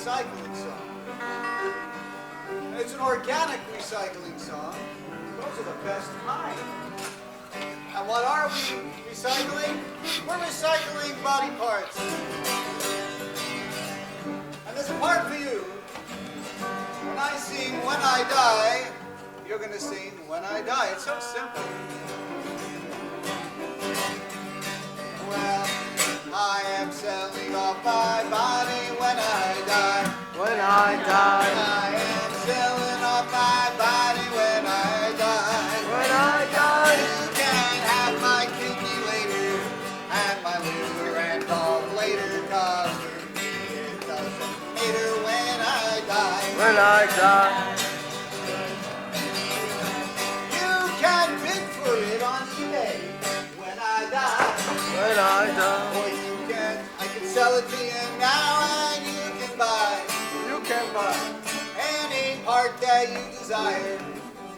recycling song. And it's an organic recycling song. Those are the best kind. And what are we recycling? We're recycling body parts. And there's a part for you. When I sing When I Die, you're going to sing When I Die. It's so simple. Well, I am selling off my body when I die. When I die. I am selling off my body when I die. When I die. You can have my kidney later and my liver and gallbladder, 'cause for me it doesn't matter when I die. When I die. You can bid for it on eBay when I die. When I die. Or I can sell it to you now and you can buy. You can buy. Any part that you desire.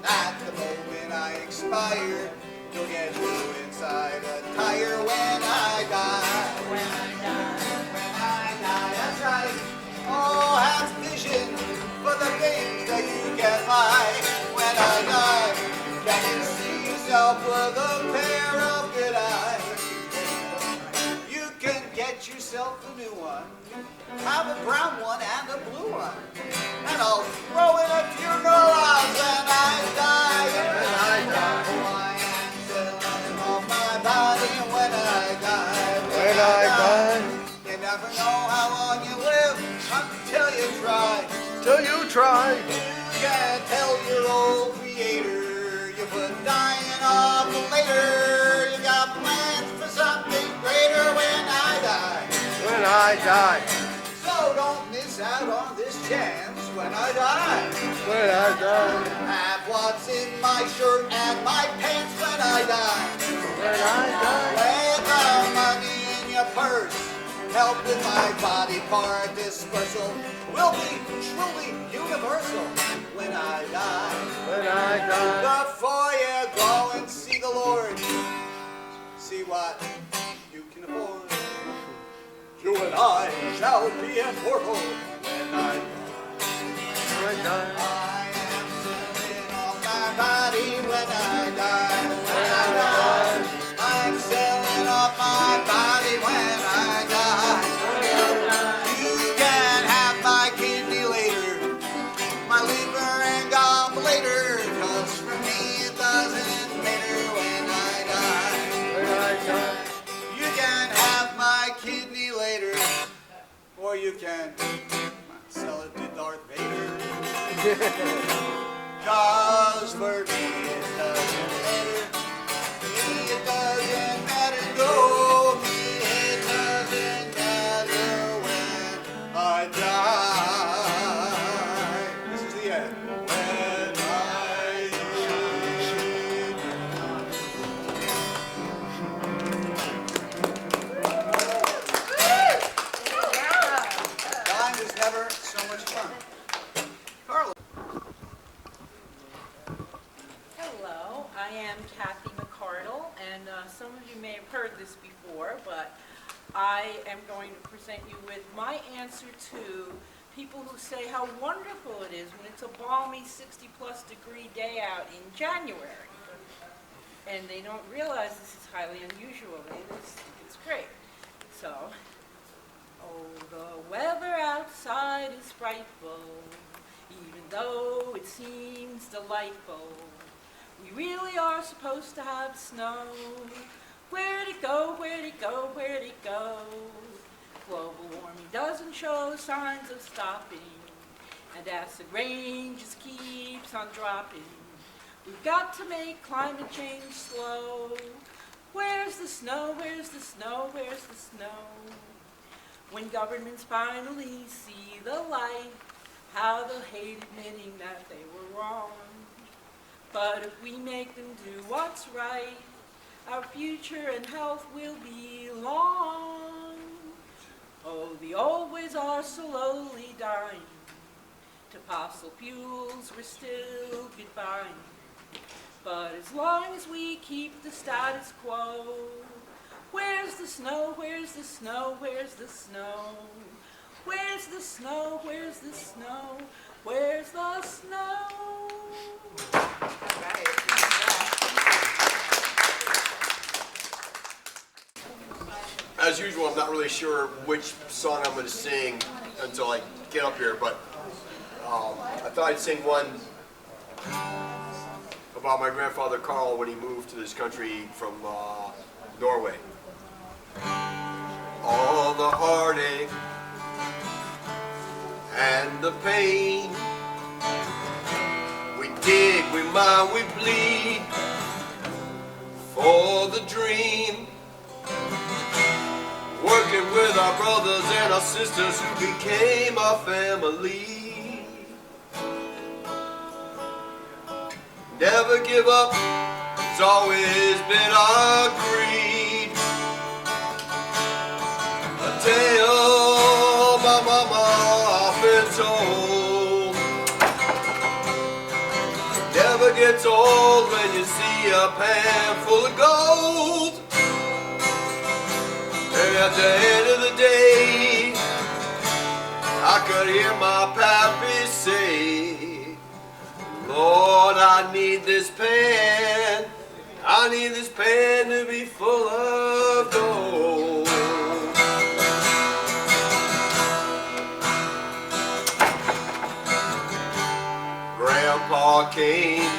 At the moment I expire, you'll get blue inside a tire when I die. When I die. When I die, that's right. Oh, have vision for the things that you can buy. When I die, can you see yourself with a pair of good eyes? You can get yourself a new one. Have a brown one and a blue one. And I'll throw in a few neurons when I die. When I die. Oh, I am selling off my body when I die. When I die. You never know how long you live until you try. Till you try. You can tell your old creator you put dying off later. You got plans for something greater when I die. When I die. So don't miss out on this chance when I die. When I die. Have what's in my shirt and my pants when I die. When I die. Lay the money in your purse. Help with my body part dispersal will be truly universal when I die. When I die. Before you go and see the Lord, see what you can afford. You and I shall be immortal when I die. When I die. I am selling off my body when I die. When I die. I'm selling off my body when I die. You can have my kidney later, my liver and gallbladder, 'cause for me it doesn't matter when I die. When I die. You can have my kidney later, or you can sell it to Darth Vader. 'Cause for me it doesn't matter. Me it doesn't matter. No, me it doesn't matter when I die. This is the end. When I Dying is never so much fun. Carla. Hello, I am Kathy McCardle, and some of you may have heard this before, but I am going to present you with my answer to people who say how wonderful it is when it's a balmy 60-plus degree day out in January. And they don't realize this is highly unusual. It's great. So, oh, the weather outside is frightful, even though it seems delightful. We really are supposed to have snow. Where'd it go, where'd it go, where'd it go? Global warming doesn't show signs of stopping, and acid rain just keeps on dropping. We've got to make climate change slow. Where's the snow, where's the snow, where's the snow? When governments finally see the light, how they'll hate admitting that they were wrong. But if we make them do what's right, our future and health will be long. Oh, the old ways are slowly dying. To fossil fuels we're still goodbye. But as long as we keep the status quo, where's the snow, where's the snow, where's the snow? Where's the snow? Where's the snow? Where's the snow? As usual, I'm not really sure which song I'm going to sing until I get up here, but I thought I'd sing one about my grandfather Carl when he moved to this country from Norway. All the heartache and the pain, we dig, we mine, we bleed for the dream. Working with our brothers and our sisters who became our family. Never give up, it's always been our creed. A tale my mama often told. Never gets old when you see a pan full of gold. And at the end of the day, I could hear my pappy say, Lord, I need this pan. I need this pan to be full of gold. Grandpa came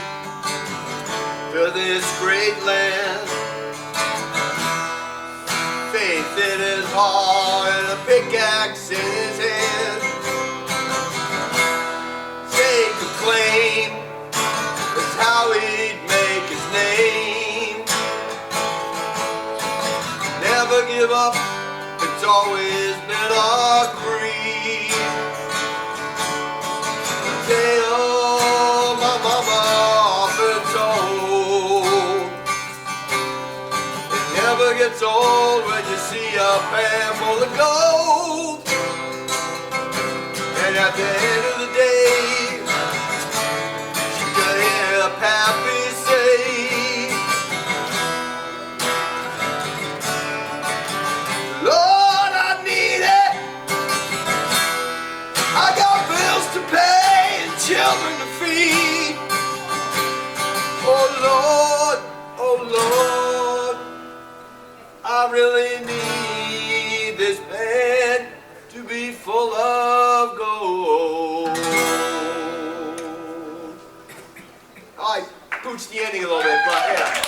to this great land, faith in his heart and a pickaxe in his hand. Take a claim, that's how he'd make his name. Never give up, it's always been our creed. The tale my mama often told. It never gets old when you see a pan full of gold. And at the end of the day, you can hear Pappy say, Lord, I need it. I got bills to pay and children to feed. Oh Lord, I really need this pan to be full of gold. I pooched the ending a little bit, but yeah.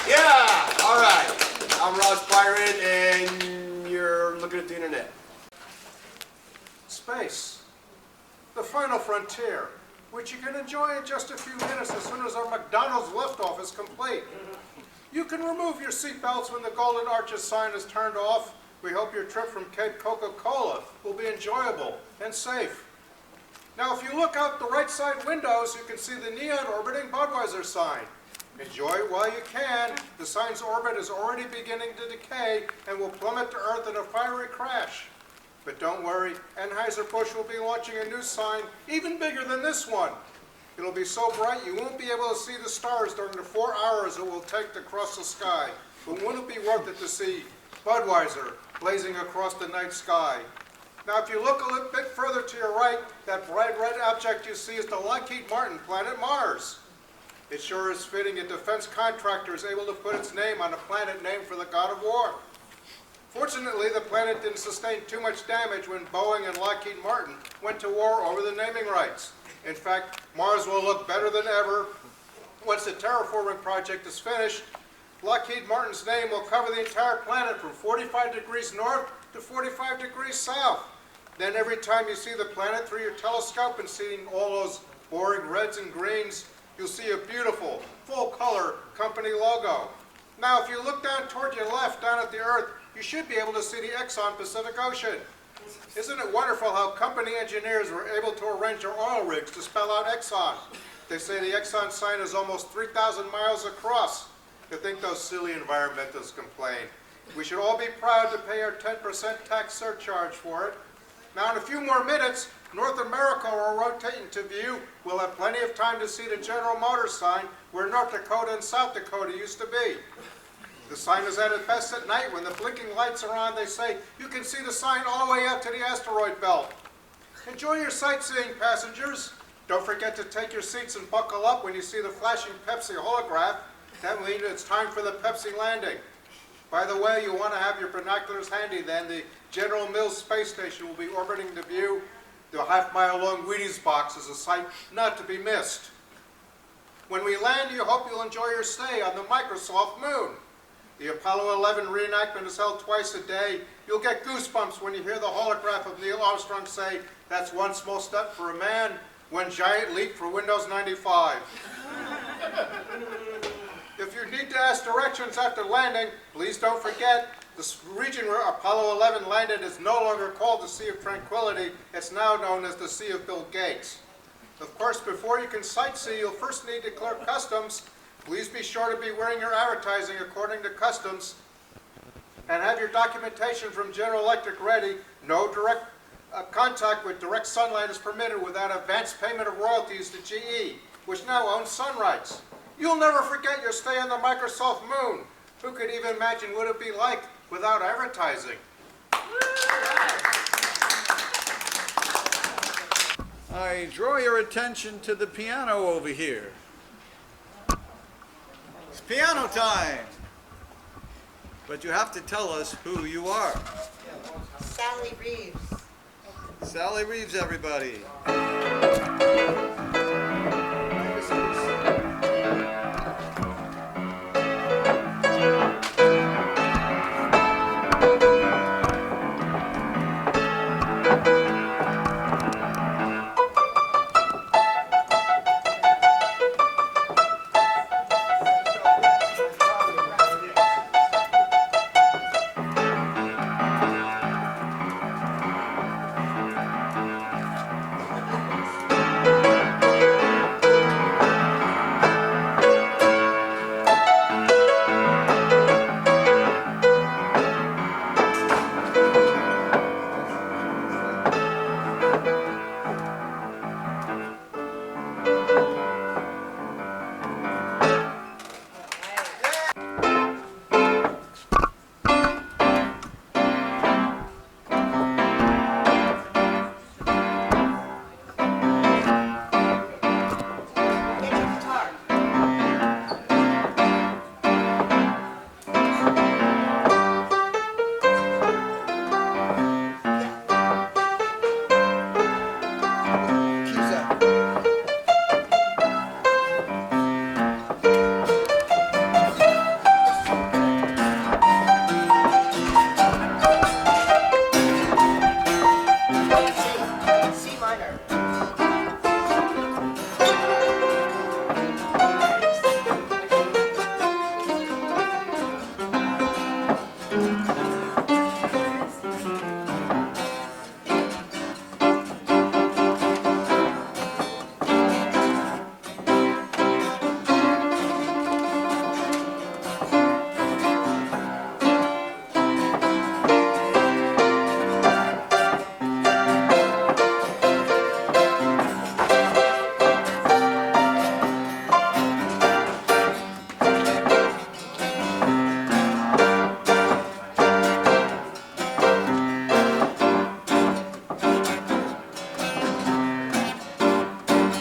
Yeah, all right. I'm Ross Byron, and you're looking at the internet. Space, the final frontier, which you can enjoy in just a few minutes as soon as our McDonald's liftoff is complete. You can remove your seatbelts when the Golden Arches sign is turned off. We hope your trip from Cape Coca-Cola will be enjoyable and safe. Now, if you look out the right side windows, you can see the neon orbiting Budweiser sign. Enjoy it while you can. The sign's orbit is already beginning to decay and will plummet to Earth in a fiery crash. But don't worry, Anheuser-Busch will be launching a new sign even bigger than this one. It'll be so bright you won't be able to see the stars during the 4 hours it will take to cross the sky. But wouldn't it be worth it to see Budweiser blazing across the night sky? Now, if you look a little bit further to your right, that bright red object you see is the Lockheed Martin planet Mars. It sure is fitting a defense contractor is able to put its name on a planet named for the god of war. Fortunately, the planet didn't sustain too much damage when Boeing and Lockheed Martin went to war over the naming rights. In fact, Mars will look better than ever. Once the terraforming project is finished, Lockheed Martin's name will cover the entire planet from 45 degrees north to 45 degrees south. Then every time you see the planet through your telescope and seeing all those boring reds and greens, you'll see a beautiful, full-color company logo. Now, if you look down toward your left, down at the Earth, you should be able to see the Exxon Pacific Ocean. Isn't it wonderful how company engineers were able to arrange their oil rigs to spell out Exxon? They say the Exxon sign is almost 3,000 miles across. I think those silly environmentalists complain. We should all be proud to pay our 10% tax surcharge for it. Now, in a few more minutes, North America will rotate into view. We'll have plenty of time to see the General Motors sign where North Dakota and South Dakota used to be. The sign is at its best at night. When the blinking lights are on, they say you can see the sign all the way up to the asteroid belt. Enjoy your sightseeing, passengers. Don't forget to take your seats and buckle up when you see the flashing Pepsi holograph. That means it's time for the Pepsi landing. By the way, you want to have your binoculars handy then. The General Mills space station will be orbiting the view. The half-mile-long Wheaties box is a sight not to be missed. When we land, you hope you'll enjoy your stay on the Microsoft moon. The Apollo 11 reenactment is held twice a day. You'll get goosebumps when you hear the holograph of Neil Armstrong say, "That's one small step for a man, one giant leap for Windows 95. If you need to ask directions after landing, please don't forget the region where Apollo 11 landed is no longer called the Sea of Tranquility. It's now known as the Sea of Bill Gates. Of course, before you can sightsee, you'll first need to clear customs. Please be sure to be wearing your advertising according to customs and have your documentation from General Electric ready. No direct contact with direct sunlight is permitted without advance payment of royalties to GE, which now owns Sunrights. You'll never forget your stay on the Microsoft moon. Who could even imagine what it'd be like without advertising? I draw your attention to the piano over here. It's piano time. But you have to tell us who you are. Sally Reeves. Sally Reeves, everybody. Get your guitar. Keep that. C minor.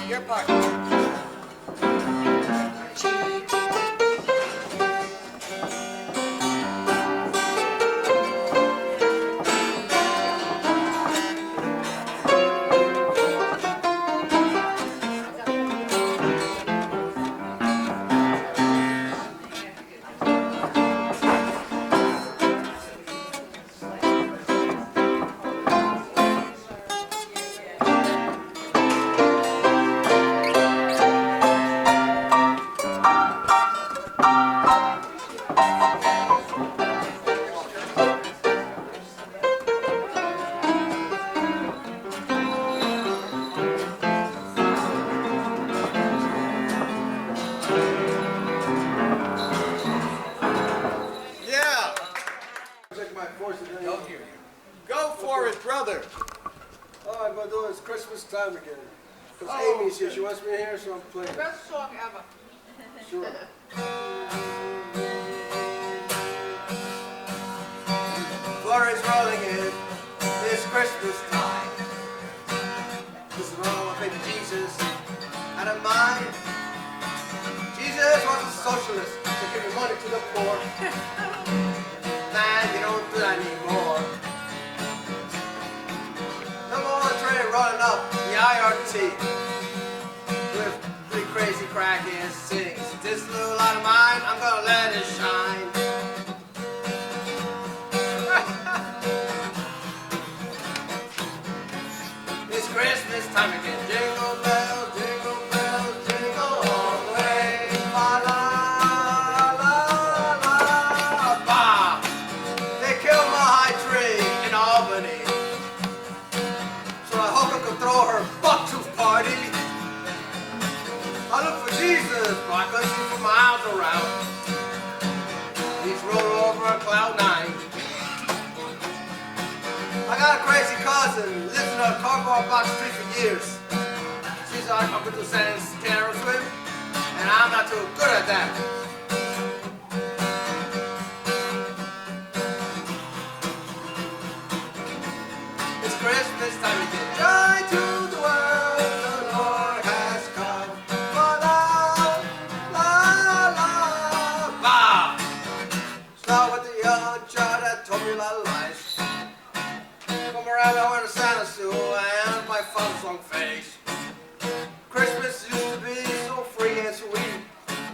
Your part. Yeah. Go for it, brother. All I'm gonna do is Christmas time again. Because Oh, Amy's here, she wants me to hear, so I'm playing. Best song ever. Sure. Christmas time. This is all my baby Jesus had in mind. Jesus was a socialist, to give money to the poor. Man, you don't do that anymore. No more train running up the IRT with three crazy crackheads sings. This little light of mine, I'm gonna let it shine. It's Christmas time again. Jingle bells, jingle bells, jingle all the way. La la la la ba. They killed my high tree in Albany, so I hope I can throw her buck-tooth party. I look for Jesus, but I couldn't see for miles around. He's rolling over a cloud nine. I got a crazy cousin, lives in a cardboard box street for years. She's like up into San Carol swim, and I'm not too good at that. It's Christmas time again. Joy to the world, the Lord has come. La la la la la. Start with the young child that told me a lot of lies. Come around, I wear a Santa suit and my father's long face. Christmas used to be so free and sweet.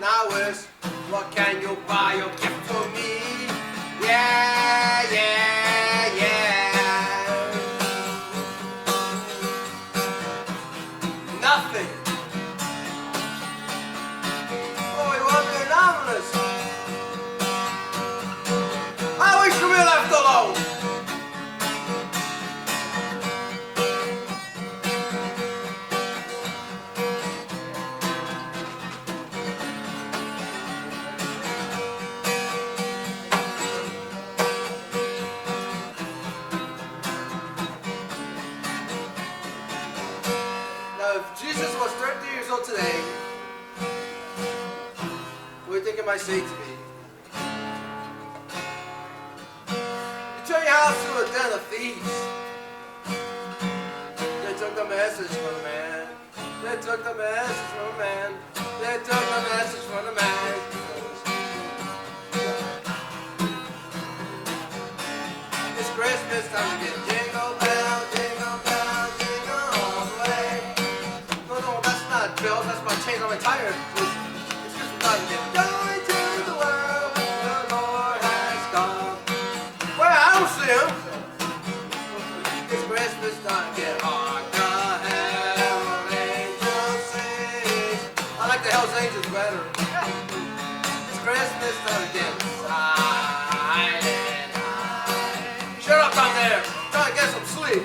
Now it's, what can you buy your gift for me? Yeah, yeah, yeah. Nothing. Oh, you want to be anonymous? I wish you were left alone. Now, if Jesus was 30 years old today, what do you think it might say to me? You turn your house to a den of thieves. They took the message from the man. They took the message from the man. They took the message from the man. It's Christmas time again. Jingle bell, jingle bell, jingle all the way. No, that's not bells. That's my chains on my tire. It's Christmas time again. Joy to the world, the Lord has come. Well, I don't see him. It's Christmas time again. Hark the herald angels sing. I like the Hells Angels better. It's Christmas time again. Silent night. Shut up down there. Trying to get some sleep.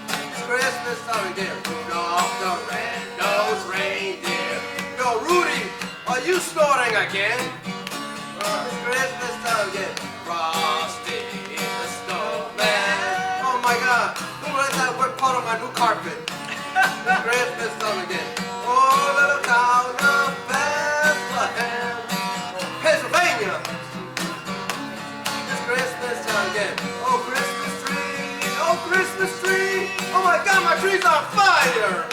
It's Christmas time again. Rudolph the red-nosed reindeer. Yo, Rudy, are you snorting again? It's Christmas time again. Frosty the snowman. Oh my God, who let that wet part on my new carpet? It's Christmas time again. Oh, little town of Bethlehem, Pennsylvania. It's Christmas time again. Oh, Christmas tree. Oh, Christmas tree. Oh my God, my tree's on fire.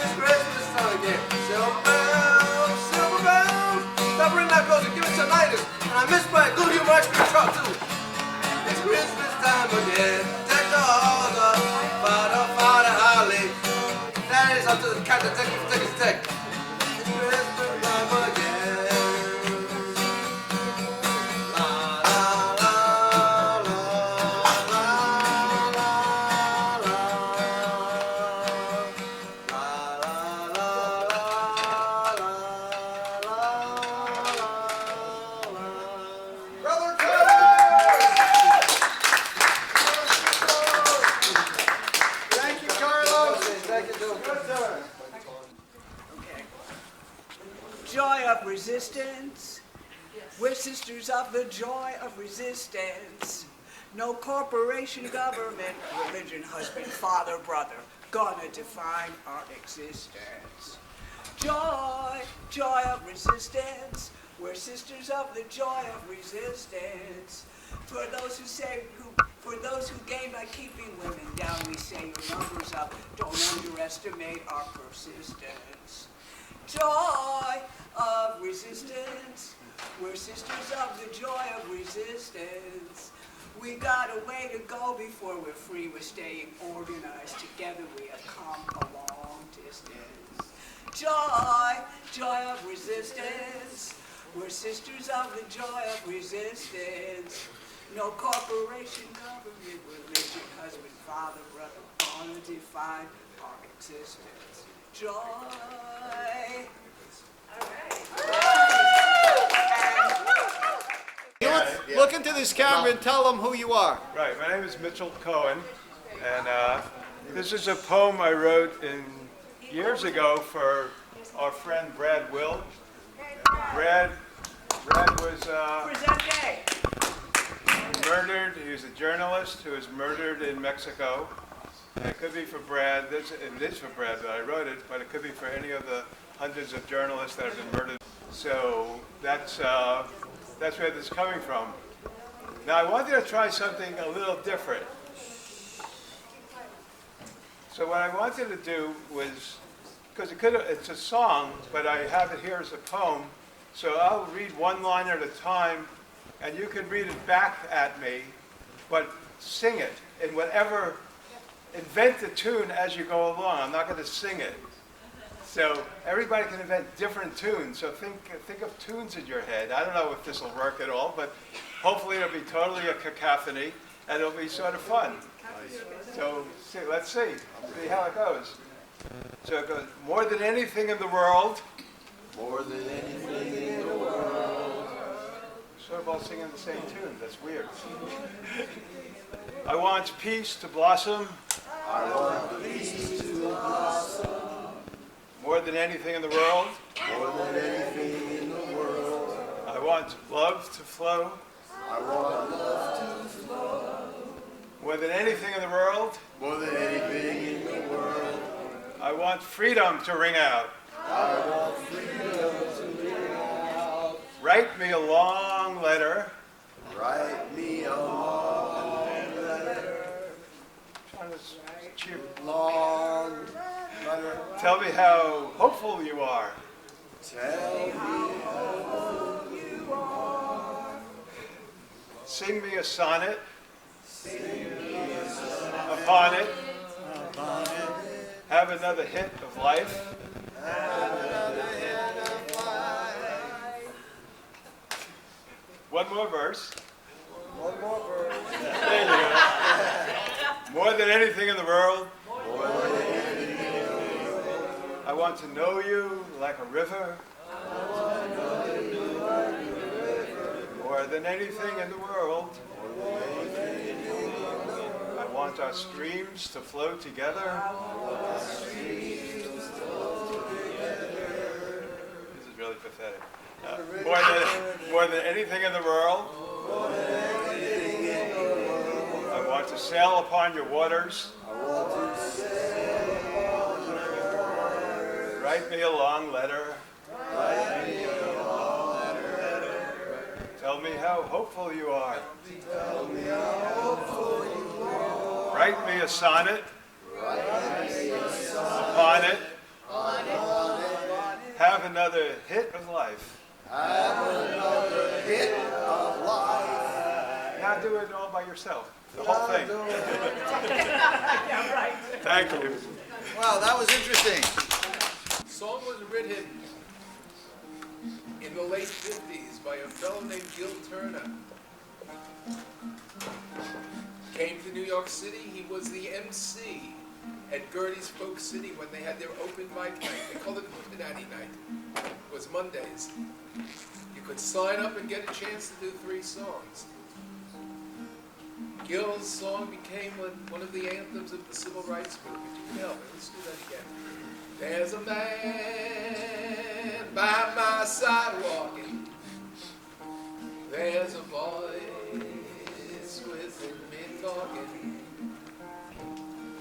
It's Christmas time again. Silver bells, silver bells. Stop ringing that bells and give it tinnitus. And I miss my good humor ice cream truck too. It's Christmas time again. Deck the halls up. Father holly. That is up to the captain. Take his deck. It's Christmas time again. La la la la la la la. Brother Carlos! Thank you, Carlos. Thank you, Joe. Joy of resistance. We're sisters of the joy of resistance. No corporation, government, religion, husband, father, brother, gonna define our existence. Joy, joy of resistance. We're sisters of the joy of resistance. For those who say, who For those who gain by keeping women down, we say your numbers up. Don't underestimate our persistence. Joy of resistance. We're sisters of the joy of resistance. We got a way to go before we're free. We're staying organized. Together we have come a long distance. Joy, joy of resistance. We're sisters of the joy of resistance. No corporation, government, religion, husband, father, brother, gonna define our existence. Joy. Look into this camera and tell them who you are. Right, my name is Mitchell Cohen, and this is a poem I wrote years ago for our friend Brad Will. Brad was Present day. murdered. He was a journalist who was murdered in Mexico. And it could be for Brad. It is for Brad that I wrote it, but it could be for any of the hundreds of journalists that have been murdered. So that's where this is coming from. Now I wanted to try something a little different. So what I wanted to do was, because it's a song, but I have it here as a poem, so I'll read one line at a time, and you can read it back at me, but sing it in whatever, invent the tune as you go along. I'm not going to sing it. So everybody can invent different tunes, so think of tunes in your head. I don't know if this will work at all, but hopefully it'll be totally a cacophony, and it'll be sort of fun. So let's see how it goes. So it goes, more than anything in the world. More than anything in the world. Sort of all singing the same tune. That's weird. I want peace to blossom. I want peace to blossom. More than anything in the world. More than anything in the world. I want love to flow. I want love to flow. More than anything in the world. More than anything in the world. I want freedom to ring out. I want freedom to ring out. Write me a long letter. Write me a long letter. Trying to cheer. Long letter. Tell me how hopeful you are. Tell me how you are. Sing me a sonnet. Sing me a song. Upon it. Upon it. Have another hit of life. Have another hit of life. One more verse. One more verse. There you go. More than anything in the world. More than anything in the world. I want to know you like a river. I want to know you like a river. More than anything in the world. More than anything in the world. I want our streams to flow together. Our streams to flow together. This is really pathetic. More than anything in the world. More than anything in the world. I want to sail upon your waters. I want to sail upon your waters. Write me a long letter. Write me a long letter. Tell me how hopeful you are. Tell me how hopeful you are. Write me a sonnet. Write me a song. Upon it. Upon it. Have another hit of life. Have another hit of life. Now do it all by yourself. The whole thing. Yeah, right. Thank you. Wow, that was interesting. The song was written in the late 50s by a fellow named Gil Turner. Came to New York City. He was the MC at Gertie's Folk City when they had their open mic night. They called it Hootenanny Night. It was Mondays. You could sign up and get a chance to do 3 songs. Gil's song became one of the anthems of the civil rights movement. You can help me. Let's do that again. There's a man by my side walking. There's a voice within me talking.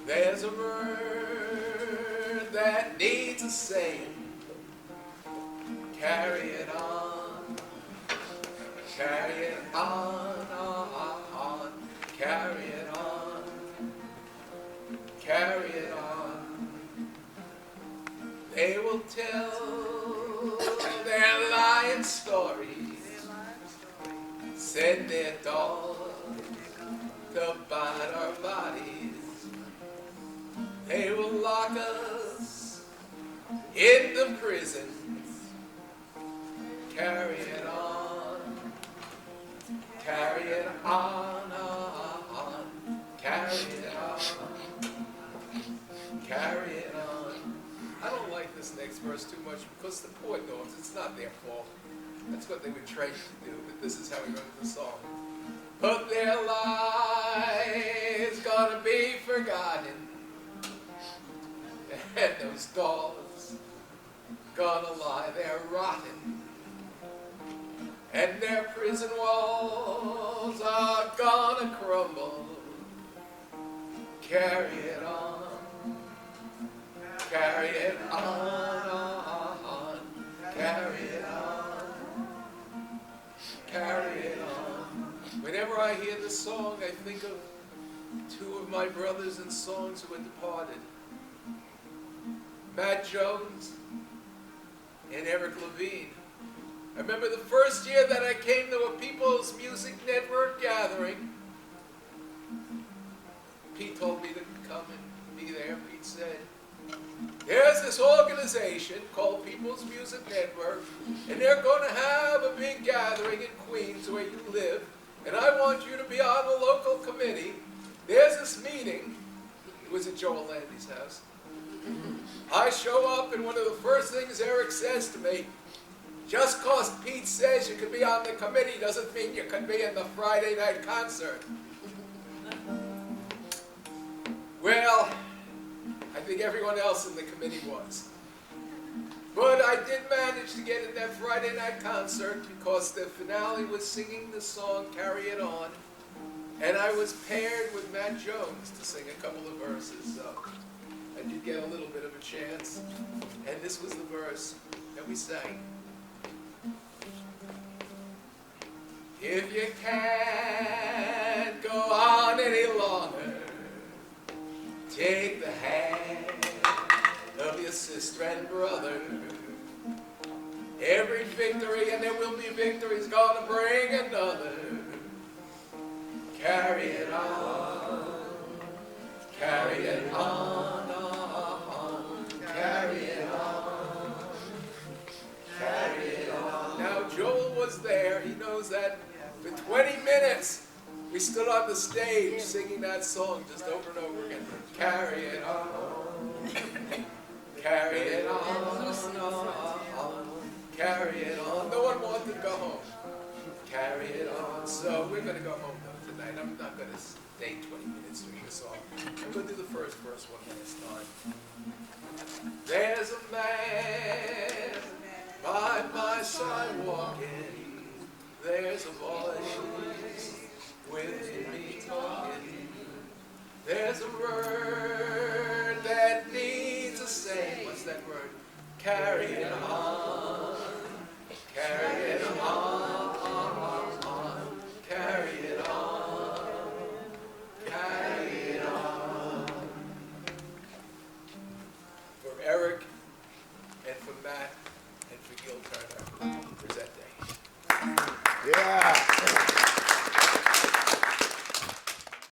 There's a word that needs a saying. Carry it on. Carry it on, carry it will tell their lying stories, send their dogs to bite our bodies. They will lock us into prisons, carry it on, carry it on, carry it on, carry it on. I don't like this next verse too much because the poor dogs, it's not their fault. That's what they were trained to do, but this is how we wrote the song. But their lies gonna be forgotten, and those dogs gonna lie there rotten, and their prison walls are gonna crumble. Carry it on, carry it on, carry it on, carry it on. Whenever I hear this song, I think of two of my brothers in songs who had departed. Matt Jones and Eric Levine. I remember the first year that I came to a People's Music Network gathering. Pete told me to come and be there. Pete said, there's this organization called People's Music Network, and they're going to have a big gathering in Queens where you live, and I want you to be on the local committee. There's this meeting. It was at Joel Landy's house. I show up, and one of the first things Eric says to me, just because Pete says you can be on the committee doesn't mean you can be in the Friday night concert. Well, I think everyone else in the committee was. But I did manage to get in that Friday night concert because the finale was singing the song Carry It On, and I was paired with Matt Jones to sing a couple of verses, so I did get a little bit of a chance. And this was the verse that we sang. If you can't go on any longer, take the hand of your sister and brother. Every victory, and there will be victories, gonna bring another. Carry it on, carry it on, carry it on, carry it on. Now Joel was there, he knows that. For 20 minutes, we stood on the stage singing that song just over and over again. Carry it on, carry it on, carry it on. No one wanted to go home. Carry it on. So we're going to go home though tonight. I'm not going to stay 20 minutes doing the song. I'm going to do the first verse one last time. There's a man by my side walking. There's a voice within me talking. There's a word that needs a saying. What's that word? Carry it on.